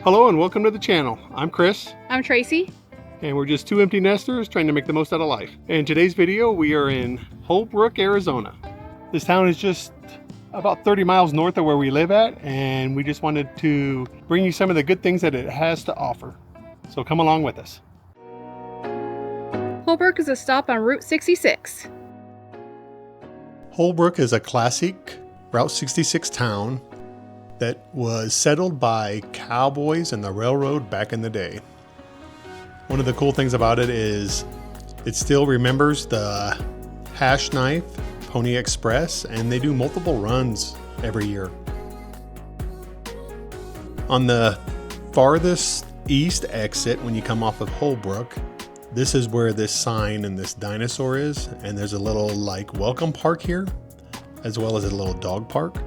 Hello and welcome to the channel. I'm Chris. I'm Tracy. And we're just two empty nesters trying to make the most out of life. In today's video, we are in Holbrook, Arizona. This town is just about 30 miles north of where we live at, and we just wanted to bring you some of the good things that it has to offer. So come along with us. Holbrook is a stop on Route 66. Holbrook is a classic Route 66 town that was settled by cowboys and the railroad back in the day. One of the cool things about it is it still remembers the hash knife Pony Express, and they do multiple runs every year. On the farthest east exit when you come off of Holbrook, this is where this sign and this dinosaur is, and there's a little like welcome park here, as well as a little dog park.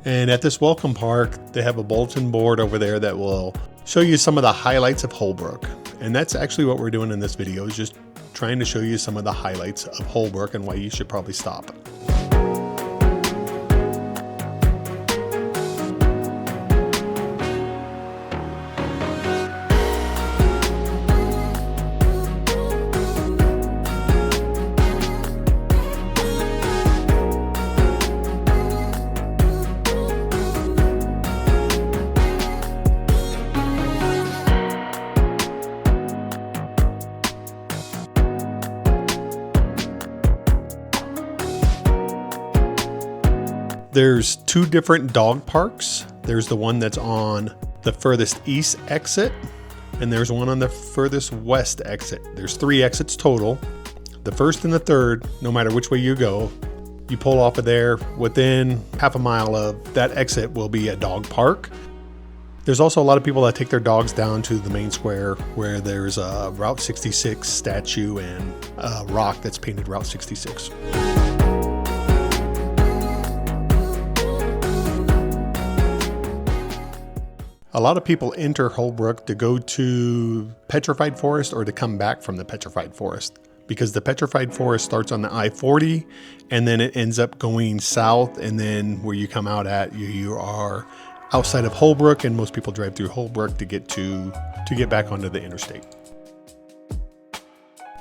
And at this welcome park, they have a bulletin board over there that will show you some of the highlights of Holbrook. And that's actually what we're doing in this video, is just trying to show you some of the highlights of Holbrook and why you should probably stop. There's two different dog parks. There's the one that's on the furthest east exit, and there's one on the furthest west exit. There's 3 exits total. The first and the third, no matter which way you go, you pull off of there. Within half a mile of that exit will be a dog park. There's also a lot of people that take their dogs down to the main square where there's a Route 66 statue and a rock that's painted Route 66. A lot of people enter Holbrook to go to Petrified Forest or to come back from the Petrified Forest, because the Petrified Forest starts on the I-40 and then it ends up going south, and then where you come out at, you are outside of Holbrook, and most people drive through Holbrook to get back onto the interstate.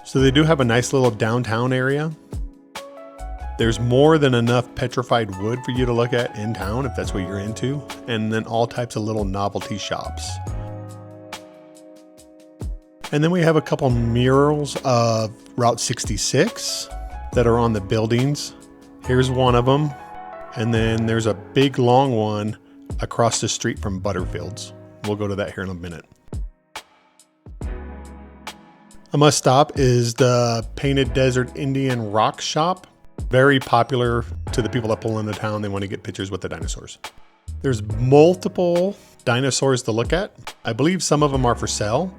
So they do have a nice little downtown area. There's more than enough petrified wood for you to look at in town if that's what you're into, and then all types of little novelty shops. And then we have a couple murals of Route 66 that are on the buildings. Here's one of them, and then there's a big long one across the street from Butterfields. We'll go to that here in a minute. A must stop is the Painted Desert Indian Rock Shop. Very popular to the people that pull into town. They want to get pictures with the dinosaurs. There's multiple dinosaurs to look at. I believe some of them are for sale.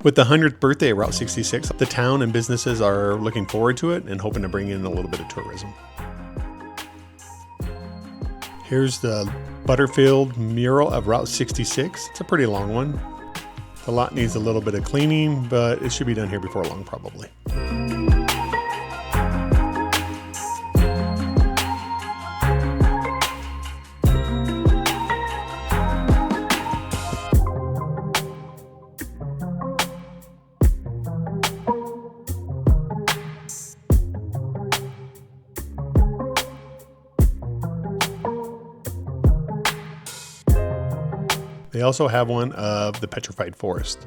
With the 100th birthday of Route 66, the town and businesses are looking forward to it and hoping to bring in a little bit of tourism. Here's the Butterfield mural of Route 66. It's a pretty long one. The lot needs a little bit of cleaning, but it should be done here before long, probably. They also have one of the Petrified Forest,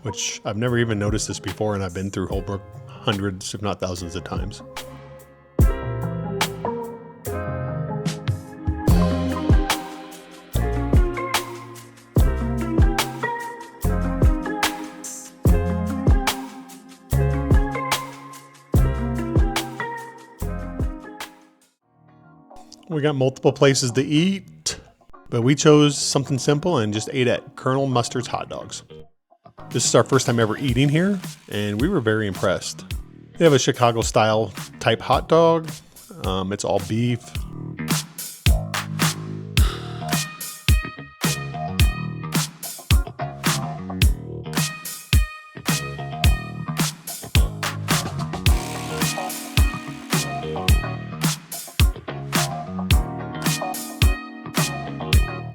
which I've never even noticed this before, and I've been through Holbrook hundreds, if not thousands of times. We got multiple places to eat, but we chose something simple and just ate at Colonel Mustard's Hot Dogs. This is our first time ever eating here, and we were very impressed. They have a Chicago-style type hot dog. It's all beef.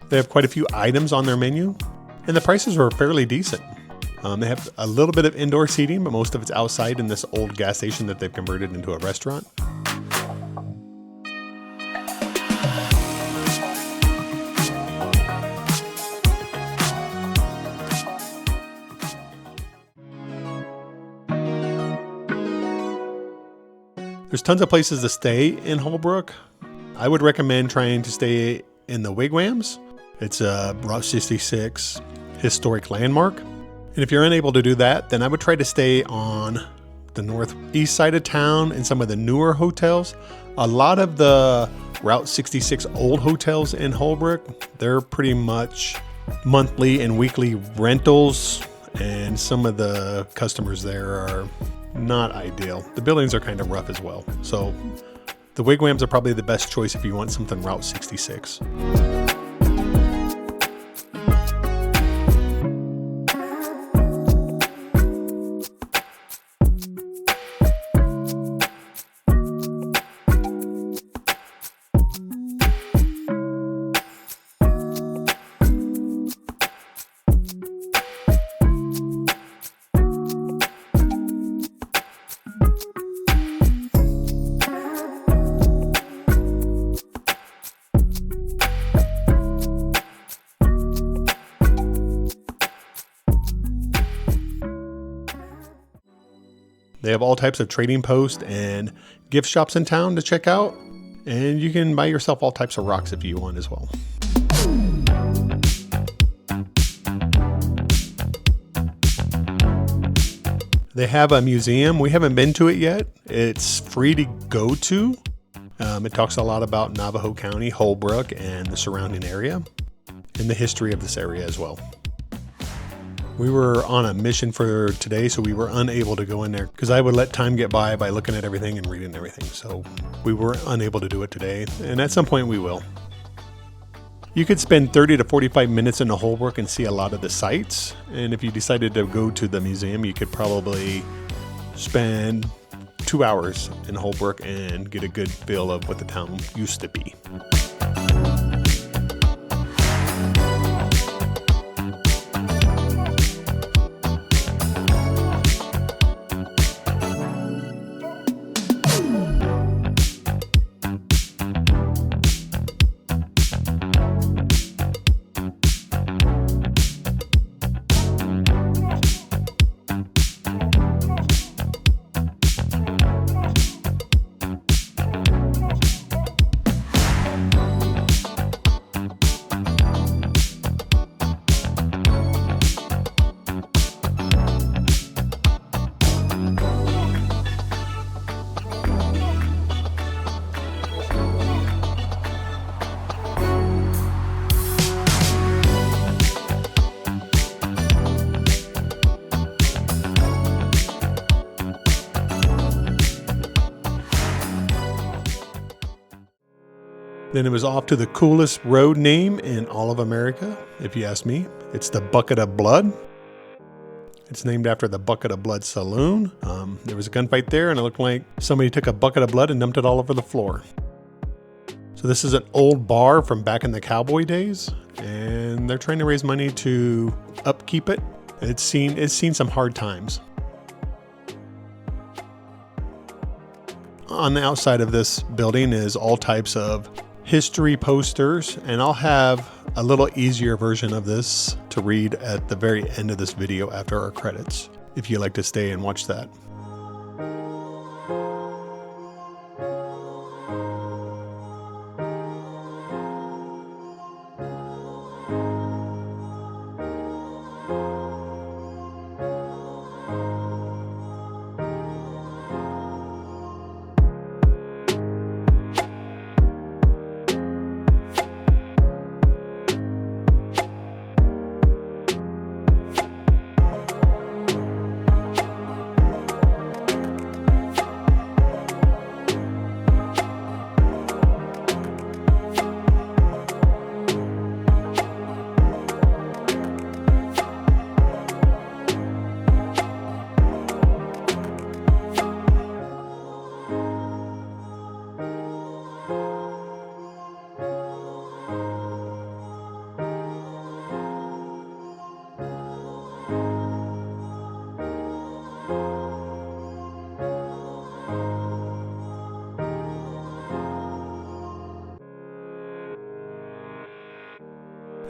They have quite a few items on their menu, and the prices were fairly decent. They have a little bit of indoor seating, but most of it's outside in this old gas station that they've converted into a restaurant. There's tons of places to stay in Holbrook. I would recommend trying to stay in the Wigwams. It's a Route 66 historic landmark. And if you're unable to do that, then I would try to stay on the northeast side of town in some of the newer hotels. A lot of the Route 66 old hotels in Holbrook, they're pretty much monthly and weekly rentals, and some of the customers there are not ideal. The buildings are kind of rough as well. So the Wigwams are probably the best choice if you want something Route 66. They have all types of trading posts and gift shops in town to check out, and you can buy yourself all types of rocks if you want as well. They have a museum. We haven't been to it yet. It's free to go to. It talks a lot about Navajo County, Holbrook, and the surrounding area, and the history of this area as well. We were on a mission for today, so we were unable to go in there because I would let time get by looking at everything and reading everything. So we were unable to do it today, and at some point we will. You could spend 30 to 45 minutes in the Holbrook and see a lot of the sights. And if you decided to go to the museum, you could probably spend 2 hours in Holbrook and get a good feel of what the town used to be. Then it was off to the coolest road name in all of America, if you ask me. It's the Bucket of Blood. It's named after the Bucket of Blood Saloon. There was a gunfight there, and it looked like somebody took a bucket of blood and dumped it all over the floor. So this is an old bar from back in the cowboy days, and they're trying to raise money to upkeep it. It's seen some hard times. On the outside of this building is all types of history posters, and I'll have a little easier version of this to read at the very end of this video after our credits, if you'd like to stay and watch that.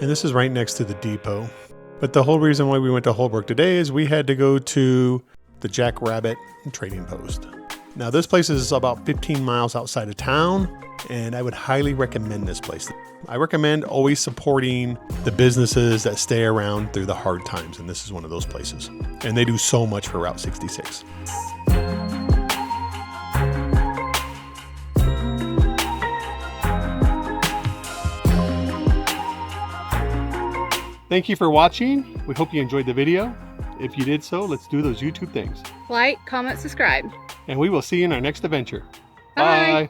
And this is right next to the depot. But the whole reason why we went to Holbrook today is we had to go to the Jackrabbit Trading Post. Now this place is about 15 miles outside of town, and I would highly recommend this place. I recommend always supporting the businesses that stay around through the hard times, and this is one of those places. And they do so much for Route 66. Thank you for watching. We hope you enjoyed the video. If you did so, let's do those YouTube things. Like, comment, subscribe. And we will see you in our next adventure. Bye. Bye.